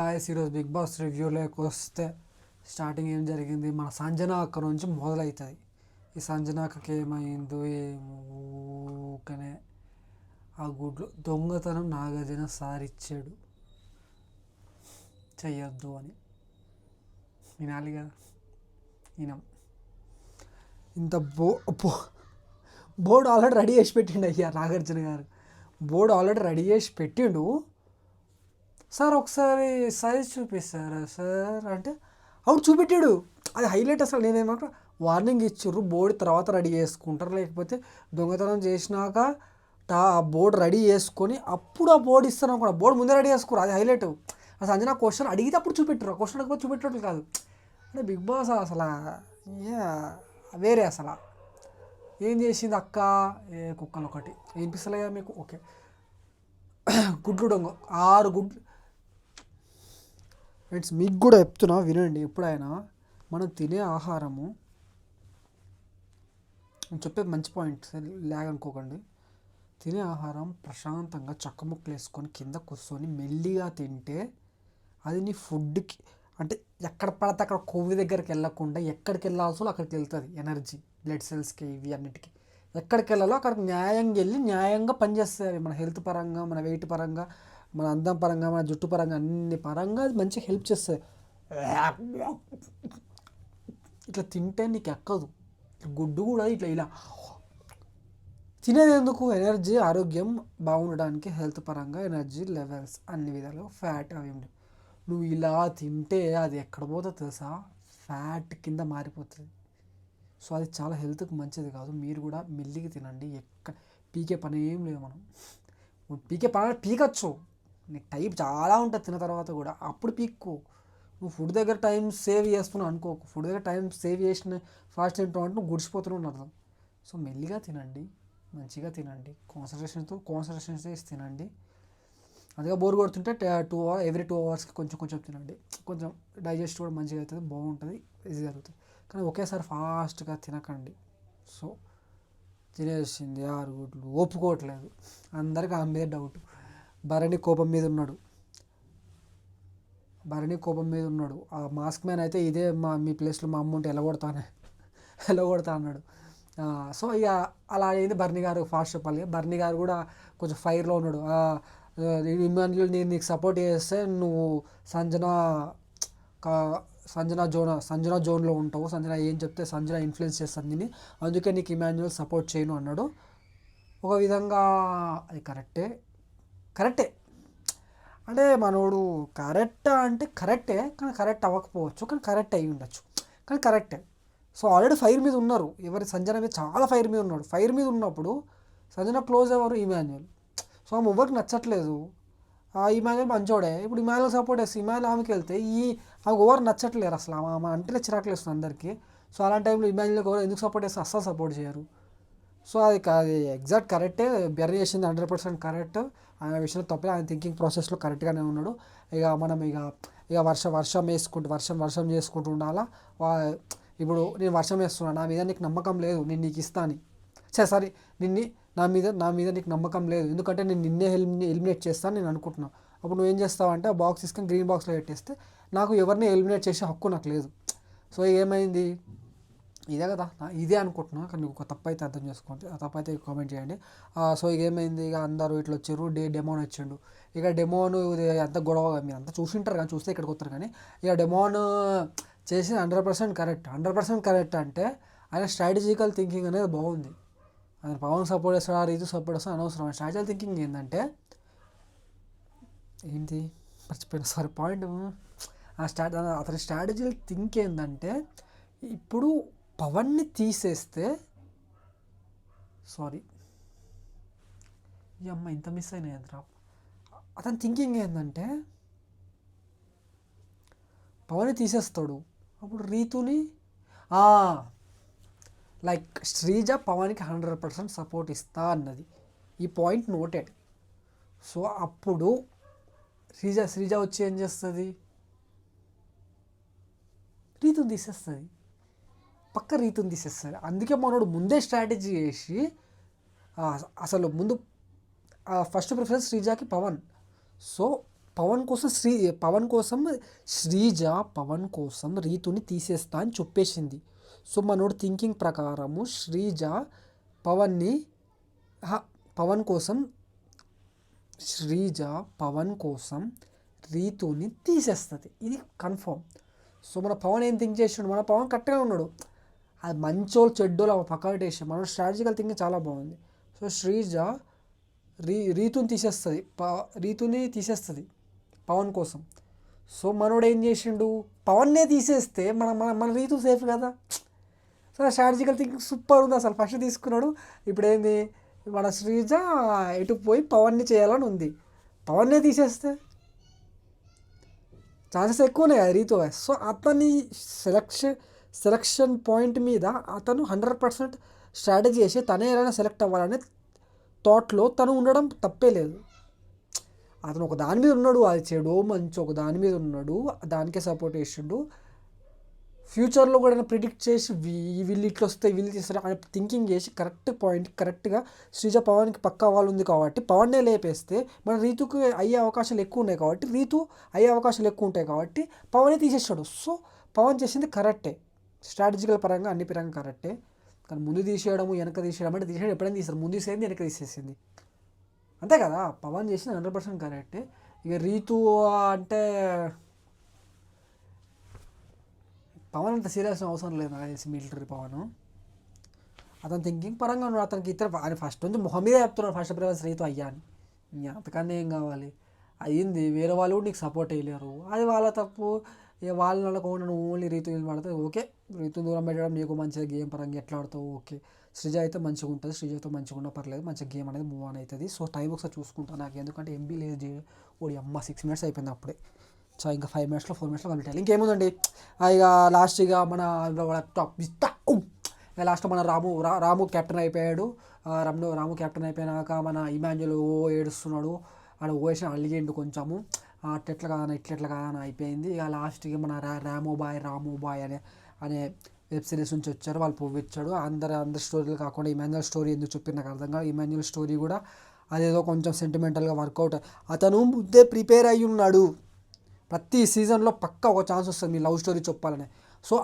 Guys ఈరోజు big boss రివ్యూలోకి వస్తే starting ఏం జరిగింది, మన సంజన అక్క నుంచి మొదలవుతుంది. ఈ సంజన అక్కకి ఏమైందో ఏమో, ఊకనే ఆ గుడ్లు దొంగతనం నాగార్జున సార్ ఇచ్చాడు చెయ్యొద్దు అని. వినాలి కదా, వినం. ఇంత బోర్డు ఆల్రెడీ రెడీ చేసి పెట్టిండు అయ్యా నాగార్జున గారు. బోర్డు ఆల్రెడీ రెడీ చేసి పెట్టిండు. సార్ ఒకసారి సైజ్ చూపిస్తారా సార్ అంటే అప్పుడు చూపెట్టాడు. అది హైలైట్. అసలు నేనేమంటా, వార్నింగ్ ఇచ్చిర్రు, బోర్డు తర్వాత రెడీ చేసుకుంటారు, లేకపోతే దొంగతనం చేసినాక ఆ బోర్డు రెడీ చేసుకొని అప్పుడు ఆ బోర్డు ఇస్తాను అనుకున్నా. బోర్డు ముందే రెడీ చేసుకోరు, అది హైలైట్. అసలు అంజనా క్వశ్చన్ అడిగితే అప్పుడు చూపెట్టారు, క్వశ్చన్ అడిగితే చూపెట్టట్లు కాదు. అంటే బిగ్ బాస్ అసలు వేరే. అసలు ఏం చేసింది అక్క, ఏ కుక్కలు ఒకటి వినిపిస్తలేదా మీకు? ఓకే, గుడ్లు దొంగ 6 గుడ్లు. ఫ్రెండ్స్ మీకు కూడా చెప్తున్నా వినండి. ఎప్పుడైనా మనం తినే ఆహారము, నేను చెప్పేది మంచి పాయింట్, లాగ్ అనుకోకండి. తినే ఆహారం ప్రశాంతంగా చక్కముక్కలు వేసుకొని కింద కూర్చొని మెల్లిగా తింటే అది నీ ఫుడ్కి, అంటే ఎక్కడ పడితే అక్కడ కొవ్వు దగ్గరికి వెళ్ళకుండా ఎక్కడికి వెళ్ళాల్సో అక్కడికి వెళ్తుంది. ఎనర్జీ, బ్లడ్ సెల్స్కి, ఇవి అన్నిటికీ ఎక్కడికి వెళ్ళాలో అక్కడికి న్యాయంగా వెళ్ళి న్యాయంగా పనిచేస్తుంది. మన హెల్త్ పరంగా, మన వెయిట్ పరంగా, మన అందం పరంగా, మన జుట్టు పరంగా, అన్ని పరంగా అది మంచిగా హెల్ప్ చేస్తుంది. ఇట్లా తింటే నీకు ఎక్కదు. గుడ్డు కూడా ఇట్లా ఇలా తినేది ఎందుకు? ఎనర్జీ, ఆరోగ్యం బాగుండడానికి, హెల్త్ పరంగా, ఎనర్జీ లెవెల్స్ అన్ని విధాలుగా, ఫ్యాట్ అవి ఉండవు. నువ్వు ఇలా తింటే అది ఎక్కడ పోతుందో తెలుసా? ఫ్యాట్ కింద మారిపోతుంది. సో అది చాలా హెల్త్కి మంచిది కాదు. మీరు కూడా మెల్లిగా తినండి. పీకే పని ఏం లేదు. మనం పీకే పని పీకచ్చు, నీకు టైం చాలా ఉంటుంది తిన్న తర్వాత కూడా, అప్పుడు పీక్కు. నువ్వు ఫుడ్ దగ్గర టైం సేవ్ చేస్తున్నావు అనుకోకు. ఫుడ్ దగ్గర టైం సేవ్ చేసిన ఫాస్ట్ తింటావు అంటే నువ్వు గుడిచిపోతున్నావు అర్థం. సో మెల్లిగా తినండి, మంచిగా తినండి, కాన్సన్ట్రేషన్తో చేసి తినండి. అందుకే బోర్ కొడుతుంటే ఎవ్రీ 2 అవర్స్కి కొంచెం కొంచెం తినండి. కొంచెం డైజెస్ట్ కూడా మంచిగా అవుతుంది, బాగుంటుంది, ఈజీ జరుగుతుంది. కానీ ఒకేసారి ఫాస్ట్గా తినకండి. సో తినేసింది 6 గుడ్లు, ఒప్పుకోవట్లేదు. అందరికీ ఆమె మీద డౌట్. భరణి కోపం మీద ఉన్నాడు. ఆ మాస్క్ మ్యాన్ అయితే ఇదే మీ ప్లేస్లో మా అమ్మ ఉంటే ఎలగొడతా అన్నాడు. సో ఇక అలా అయింది. భరణి గారు ఫాస్ట్ చెప్పాలి. భరణి గారు కూడా కొంచెం ఫైర్లో ఉన్నాడు. ఇమాన్యుల్ నేను నీకు సపోర్ట్ చేస్తే నువ్వు సంజన జోన్లో ఉంటావు, సంజన ఏం చెప్తే సంజన ఇన్ఫ్లుయెన్స్ చేస్తుంది నేను, అందుకే నీకు ఇమాన్యుల్ సపోర్ట్ చేయను అన్నాడు. ఒక విధంగా అది కరెక్టే. అంటే మనోడు కరెక్టా అంటే కరెక్టే, కానీ కరెక్ట్ అవ్వకపోవచ్చు, కానీ కరెక్ట్ అయ్యి ఉండొచ్చు, కానీ కరెక్టే. సో ఆల్రెడీ ఫైర్ మీద ఉన్నారు. సంజన మీద చాలా ఫైర్ మీద ఉన్నాడు. ఫైర్ మీద ఉన్నప్పుడు సంజన క్లోజ్ అవ్వరు ఇమాన్యుల్. సో ఆమె ఎవరికి నచ్చట్లేదు. ఇమాన్యుల్ మంచోడే. ఇప్పుడు ఇమాన్యుల్ సపోర్ట్ చేస్తే ఇమాన్యుల్ ఆమెకి వెళ్తే ఆమెకు ఎవరు నచ్చట్లేరు. అసలు ఆమె అంటేనే చిరాకులు వేస్తుంది అందరికీ. సో అలాంటి టైంలో ఇమాన్యుల్కి ఎవరు ఎందుకు సపోర్ట్ చేస్తే అస్సలు సపోర్ట్ చేయరు. సో అది ఎగ్జాక్ట్ కరెక్టే. బెర్రీ చేసింది 100% కరెక్ట్. ఆయన విషయంలో తప్పే. ఆయన థింకింగ్ ప్రాసెస్లో కరెక్ట్గానే ఉన్నాడు. మనం వర్షం చేసుకుంటూ ఉండాలా. ఇప్పుడు నేను వర్షం వేస్తున్నాను, నా మీద నీకు నమ్మకం లేదు, నేను నీకు ఇస్తాను. సరే నా మీద నీకు నమ్మకం లేదు, ఎందుకంటే నేను నిన్నే ఎలిమినేట్ చేస్తాను నేను అనుకుంటున్నాను. అప్పుడు నువ్వేం చేస్తావంటే ఆ బాక్స్ తీసుకొని గ్రీన్ బాక్స్లో పెట్టేస్తే నాకు ఎవరిని ఎలిమినేట్ చేసే హక్కు నాకు లేదు. సో ఏమైంది? ఇదే కదా, ఇదే అనుకుంటున్నా, కానీ ఒక తప్పు అయితే అర్థం చేసుకోండి, ఆ తప్పు అయితే కామెంట్ చేయండి. సో ఇక ఏమైంది, ఇక అందరూ ఇట్లా వచ్చారు. డెమోన్ వచ్చిండు. ఇక డెమోన్ అంత గొడవ మీరు అంతా చూసింటారు కానీ, చూస్తే ఇక్కడికి వస్తారు కానీ, ఇక డెమోన్ చేసి 100% కరెక్ట్ అంటే ఆయన స్ట్రాటజికల్ థింకింగ్ అనేది బాగుంది. ఆయన పవన్ సపోర్ట్ చేస్తాడు, రీతు సపోర్ట్ చేస్తాడు అనవసరం. స్ట్రాటజికల్ థింకింగ్ ఏంటంటే మర్చిపోయిన పాయింట్. అతని స్ట్రాటజికల్ థింక్ ఏంటంటే, ఇప్పుడు పవన్ని తీసేస్తే ఈ అమ్మ ఇంత మిస్ అయినా ఏంద్రా. అతని థింకింగ్ ఏంటంటే పవన్ని తీసేస్తాడు, అప్పుడు రీతుని లైక్ శ్రీజ పవన్కి 100% సపోర్ట్ ఇస్తా అన్నది. ఈ పాయింట్ నోటెడ్. సో అప్పుడు శ్రీజ వచ్చి ఏం చేస్తుంది? రీతుని తీసేస్తుంది, పక్క రీతుని తీసేస్తుంది. అందుకే మనోడు ముందే స్ట్రాటజీ చేసి అసలు ముందు ఫస్ట్ ప్రిఫరెన్స్ శ్రీజాకి పవన్. సో పవన్ కోసం పవన్ కోసం శ్రీజ పవన్ కోసం రీతుని తీసేస్తా అని చెప్పేసింది. సో మనోడు థింకింగ్ ప్రకారము శ్రీజ పవన్ని పవన్ కోసం శ్రీజ పవన్ కోసం రీతుని తీసేస్తుంది, ఇది కన్ఫర్మ్. సో మన పవన్ ఏం థింక్ చేసిండు, మన పవన్ కరెక్ట్గా ఉన్నాడు. అది మంచోళ్ళు చెడ్డోళ్ళు పక్కన పెట్టేసి మన స్ట్రాటజికల్ థింకింగ్ చాలా బాగుంది. సో శ్రీజ రీతుని తీసేస్తుంది పవన్ కోసం. సో మనోడు ఏం చేసిండు, పవన్నే తీసేస్తే మన మన మన రీతు సేఫ్ కదా. సో స్ట్రాటజికల్ థింకింగ్ సూపర్ ఉంది అసలు. ఫస్ట్ తీసుకున్నాడు, ఇప్పుడు ఏంది మన శ్రీజ ఎటు పోయి పవన్ని చేయాలని ఉంది. పవన్నే తీసేస్తే ఛాన్సెస్ ఎక్కువ ఉన్నాయి కదా రీతు. సో అతని సెలక్షన్ పాయింట్ మీద అతను 100% స్ట్రాటజీ చేసి తనే ఎలా సెలెక్ట్ అవ్వాలనే థాట్లో తను ఉండడం తప్పే లేదు. అతను ఒక దాని మీద ఉన్నాడు, అది చెడు మంచి ఒక దాని మీద ఉన్నాడు, దానికే సపోర్ట్ చేసిండు. ఫ్యూచర్లో కూడా ప్రిడిక్ట్ చేసి వీళ్ళు ఇట్లా వస్తే వీళ్ళు తీస్తారు అని థింకింగ్ చేసి కరెక్ట్ పాయింట్ కరెక్ట్గా శ్రీజ పవన్కి పక్కా వాళ్ళు ఉంది కాబట్టి పవన్నే లేపేస్తే మన రీతుకు అయ్యే అవకాశాలు ఎక్కువ ఉన్నాయి కాబట్టి రీతు అయ్యే అవకాశాలు ఎక్కువ ఉంటాయి కాబట్టి పవనే తీసేస్తాడు. సో పవన్ చేసింది కరెక్టే, స్ట్రాటజికల్ పరంగా అన్ని పరంగా కరెక్టే. కానీ ముందు తీసేయడము వెనక తీసేయడం అంటే తీసేయడం ఎప్పుడైనా తీస్తారు, ముందు తీసేది వెనక తీసేసింది అంతే కదా. పవన్ చేసింది 100% కరెక్టే. ఇక రీతు అంటే పవన్ అంత సీరియస్ అవసరం లేదు నాకు తెలిసి, మిలిటరీ పవన్ అతను థింకింగ్ పరంగా ఉన్నాడు. అతనికి ఆయన ఫస్ట్ నుంచి మొహం మీద చెప్తున్నాడు ఫస్ట్ ప్రిఫరెన్స్ రీతు అయ్యా అని. అంతకన్నా ఏం కావాలి, అయ్యింది. వేరే వాళ్ళు కూడా నీకు సపోర్ట్ వేయలేరు, అది వాళ్ళ తప్పు. ఇక వాళ్ళ అనుకోకుండా నువ్వు ఓన్లీ రీతు పడితే ఓకే, రీతు దూరం పెట్టడం నీకు మంచిగా గేమ్ పరంగా ఎట్లా ఆడుతావు ఓకే. శ్రీజ అయితే మంచిగా ఉంటుంది, శ్రీజతో మంచిగా ఉన్నా పర్లేదు, మంచిగా గేమ్ అనేది మూవ్ ఆన్ అవుతుంది. సో టైం ఒకసారి చూసుకుంటాను నాకు, ఎందుకంటే ఎంబీ లేదు ఓడి అమ్మ 6 minutes అయిపోయింది అప్పుడే. సో ఇంకా 5 minutes 4 minutes కంప్లీట్ అయ్యాలి. ఇంకేముందండి ఇక లాస్ట్ ఇక మన లాస్ట్ మన రాము కెప్టెన్ అయిపోయాడు. రాము కెప్టెన్ అయిపోయినాక మన ఇమాన్యుల్ ఏడుస్తున్నాడు, ఆడ ఓవేషన్ అలిగిండు కొంచెము, అట్లెట్లా కాదన్నా ఇట్లెట్లా కాదన్నా అయిపోయింది. ఇక లాస్ట్కి మన రాము బాయ్ అనే వెబ్ సిరీస్ నుంచి వచ్చారు, వాళ్ళు పువ్విచ్చాడు. అందరి స్టోరీలు కాకుండా ఇమాన్యుల్ స్టోరీ ఎందుకు చెప్పి నాకు అర్థం కాదు. ఇమాన్యుల్ స్టోరీ కూడా అదేదో కొంచెం సెంటిమెంటల్గా వర్కౌట్, అతను ముందే ప్రిపేర్ అయ్యి ఉన్నాడు. ప్రతి సీజన్లో పక్కా ఒక ఛాన్స్ వస్తుంది మీ లవ్ స్టోరీ చెప్పాలని. సో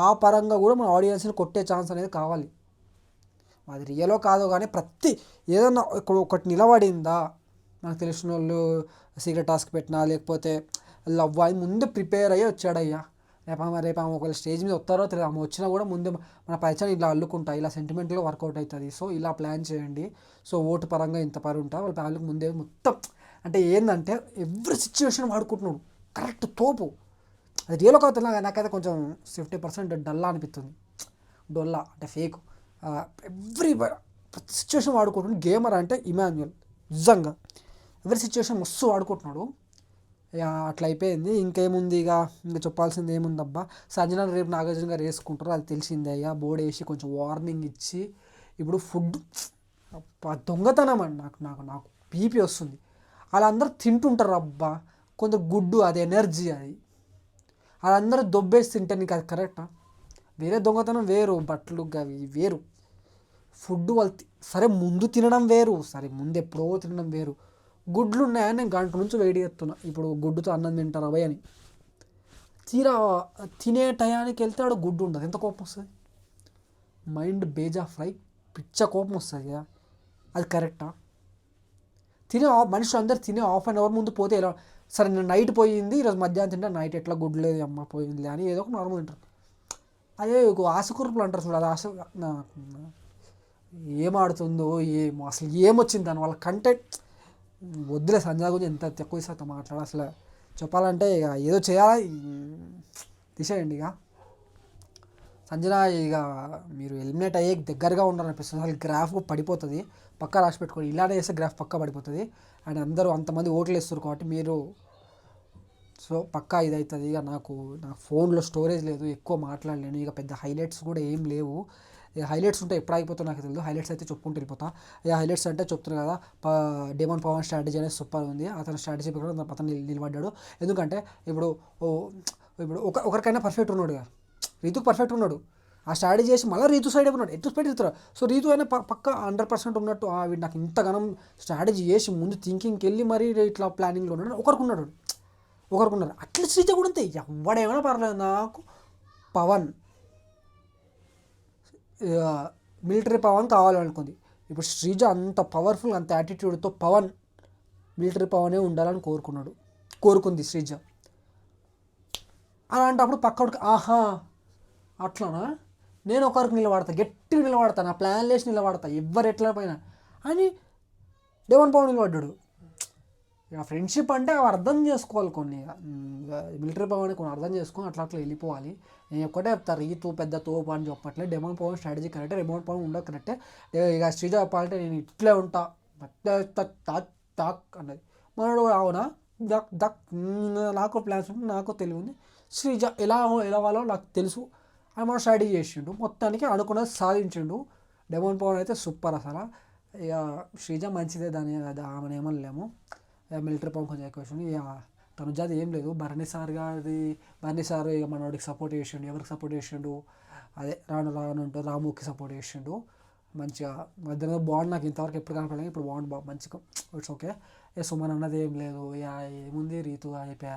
ఆ పరంగా కూడా మన ఆడియన్స్ని కొట్టే ఛాన్స్ అనేది కావాలి. అది రియలో కాదో కానీ ఏదన్నా ఒకటి నిలబడిందా, నాకు తెలిసిన వాళ్ళు సీక్రెట్ టాస్క్ పెట్టినా లేకపోతే లవ్ అని ముందు ప్రిపేర్ అయ్యి వచ్చాడయ్యా. రేపు ఒకవేళ స్టేజ్ మీద వస్తారో తెలియదు, ఆమె వచ్చినా కూడా ముందే మన పరిచయం ఇలా అల్లుకుంటా, ఇలా సెంటిమెంట్గా వర్కౌట్ అవుతుంది. సో ఇలా ప్లాన్ చేయండి. సో ఓటు పరంగా ఇంత ఉంటా వాళ్ళ ఫ్యామిలీకి ముందే మొత్తం అంటే ఏంటంటే ఎవ్రీ సిచ్యువేషన్ వాడుకుంటున్నాడు కరెక్ట్ తోపు. అది రియల్ కాదు, నాకైతే కొంచెం 50% డల్లా అనిపిస్తుంది. డొల్లా అంటే ఫేక్. ప్రతి సిచ్యువేషన్ వాడుకుంటున్నాడు. గేమర్ అంటే ఇమాన్యుల్ నిజంగా ఎవ్రీ సిచ్యువేషన్ మస్తు వాడుకుంటున్నాడు. అట్లా అయిపోయింది. ఇంకేముంది ఇంకా చెప్పాల్సింది ఏముందబ్బా. సంజన రేపు నాగార్జున గారు వేసుకుంటారు, అది తెలిసిందే అయ్యా. బోర్డు వేసి కొంచెం వార్నింగ్ ఇచ్చి ఇప్పుడు ఫుడ్ దొంగతనం అండి. నాకు బీపీ వస్తుంది. వాళ్ళందరూ తింటుంటారు అబ్బా, కొందరు గుడ్డు, అది ఎనర్జీ, అది వాళ్ళందరూ దొబ్బేసి తింటే నీకు అది కరెక్టా? వేరే దొంగతనం వేరు, బట్టలు అవి వేరు. ఫుడ్ వాళ్ళు సరే ముందు తినడం వేరు, సరే ముందు ఎప్పుడో తినడం వేరు. గుడ్లు ఉన్నాయని నేను గంట నుంచి వెయిట్ చేస్తున్నా, ఇప్పుడు గుడ్డుతో అన్నం తింటారు అబ్బాయి అని. తీరా తినే టయానికి వెళ్తే ఆడ గుడ్డు ఉండదు, ఎంత కోపం వస్తుంది. మైండ్ బేజా ఫ్రై, పిచ్చ కోపం వస్తుంది కదా. అది కరెక్టా? మనుషులు అందరు తినే హాఫ్ అన్ అవర్ ముందు పోతే ఎలా? సరే నేను నైట్ పోయింది, ఈరోజు మధ్యాహ్నం తింటే నైట్ ఎట్లా గుడ్డు లేదు అమ్మ పోయింది అని ఏదో ఒక నార్మల్ తింటారు. అదే ఆశకురుపులు అంటారు చూడ, అది ఏమాడుతుందో ఏమో, అసలు ఏమొచ్చింది దాని వాళ్ళ కంటెంట్. వద్దులే సంజయ్ గురించి ఎంత తక్కువ ఇస్తా మాట్లాడాలి. అసలు చెప్పాలంటే ఇక ఏదో చేయాలి, తీసేయండి ఇక. సంజన ఇక మీరు ఎలిమినేట్ అయ్యే దగ్గరగా ఉండాలనిపిస్తుంది. అసలు గ్రాఫ్ పడిపోతుంది, పక్కా రాసి పెట్టుకోండి. ఇలానే చేస్తే గ్రాఫ్ పక్కా పడిపోతుంది. అండ్ అందరూ అంతమంది ఓట్లు వేస్తారు కాబట్టి మీరు సో పక్కా ఇది అవుతుంది. ఇక నా ఫోన్లో స్టోరేజ్ లేదు, ఎక్కువ మాట్లాడలేను. ఇక పెద్ద హైలైట్స్ కూడా ఏం లేవు. ఇక హైలైట్స్ ఉంటే ఎప్పుడు అయిపోతావు నాకు తెలియదు. హైలైట్స్ అయితే చెప్పుకుంటూ వెళ్ళిపోతా. ఇక హైలైట్స్ అంటే చెప్తున్నాను కదా, డేమన్ పవన్ స్ట్రాటజీ అనేది సూపర్ ఉంది. అతని స్ట్రాటజీ కూడా అతను నిలబడ్డాడు. ఎందుకంటే ఇప్పుడు ఒకరికైనా పర్ఫెక్ట్ ఉన్నాడు కదా, రీతుకు పర్ఫెక్ట్ ఉన్నాడు. ఆ స్ట్రాటజీ చేసి మళ్ళీ రీతు సైడ్ ఉన్నాడు, ఎటు సైడ్ ఇస్తారు. సో రీతు అయినా పక్క 100% ఉన్నట్టు వీడు నాకు ఇంతగానం స్ట్రాటజీ చేసి ముందు థింకింగ్కి వెళ్ళి మరీ ఇట్లా ప్లానింగ్లో ఉన్నాడు. ఒకరికి ఉన్నారు అట్లా. శ్రీజ కూడా అంతే, ఎవడేమైనా పర్లేదు నాకు పవన్, మిలిటరీ పవన్ కావాలనుకుంది. ఇప్పుడు శ్రీజ అంత పవర్ఫుల్, అంత యాటిట్యూడ్తో పవన్ మిలిటరీ పవనే ఉండాలని కోరుకుంది శ్రీజ. అలాంటప్పుడు పక్కడికి అట్లానా, నేను ఒకరికి నిలబడతా, గట్టిగా నిలబడతా, నా ప్లాన్ లేసి నిలబడతా, ఎవరు ఎట్లా పోయినా అని డెవన్ పవన్ నిలబడ్డాడు. ఇక ఫ్రెండ్షిప్ అంటే అవి అర్థం చేసుకోవాలి కొన్ని, మిలిటరీ పవన్ కొన్ని అర్థం చేసుకొని అట్లా వెళ్ళిపోవాలి. నేను ఒక్కటే చెప్తాను, రీతు పెద్ద తోపు అని చెప్పట్లే, డెమోన్ పవన్ స్ట్రాటజీ కరెక్టే, డెమోన్ పవన్ ఉండదు కరెక్టే. ఇక శ్రీజ చెప్పాలంటే నేను ఇట్లే ఉంటా టాక్ అన్నది. మనోడు అవునా దక్ దక్, నాకు ప్లాన్స్ ఉంది, నాకు తెలివి ఉంది, శ్రీజ ఎలా వాళ్ళో నాకు తెలుసు అని మనం స్ట్రాటజీ చేసిండు, మొత్తానికి అనుకున్నది సాధించిండు. డెమోన్ పవన్ అయితే సూపర్ అసలు. ఇక శ్రీజ మంచిదే, ఆమెను ఏమనలేము. మిలిటరీ పవన్ కొంచెం ఎక్కువ వచ్చింది. ఇక తనుజాది ఏం లేదు, భరణి సార్ ఇక మనోడికి సపోర్ట్ చేసిండు. ఎవరికి సపోర్ట్ చేసిండు, అదే రాను రాముకి సపోర్ట్ చేసిండు. మంచిగా మధ్యలో బాండ్ నాకు ఇంతవరకు ఎప్పుడు కనపడలేదు, ఇప్పుడు బాండ్ మంచిగా ఇట్స్ ఓకే. సుమన్ అన్నది ఏం లేదు, ఇక ఏముంది, రీతు అయిపోయా,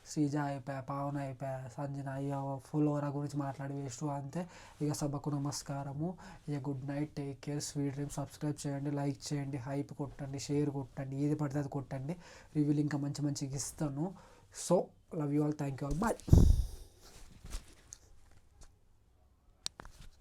శ్రీజ అయిపోయా, పావన అయిపోయా, సంజన ఇక ఫుల్ ఓవరా గురించి మాట్లాడి వేస్ట్ అంతే. ఇక సభకు నమస్కారము. ఇక good night, take care, sweet dream. Subscribe చేయండి, లైక్ చేయండి, హైప్ కొట్టండి, షేర్ కొట్టండి, ఏది పడితే అది కొట్టండి. రివ్యూలు ఇంకా మంచిగా ఇస్తాను. So love you all, thank you all, bye.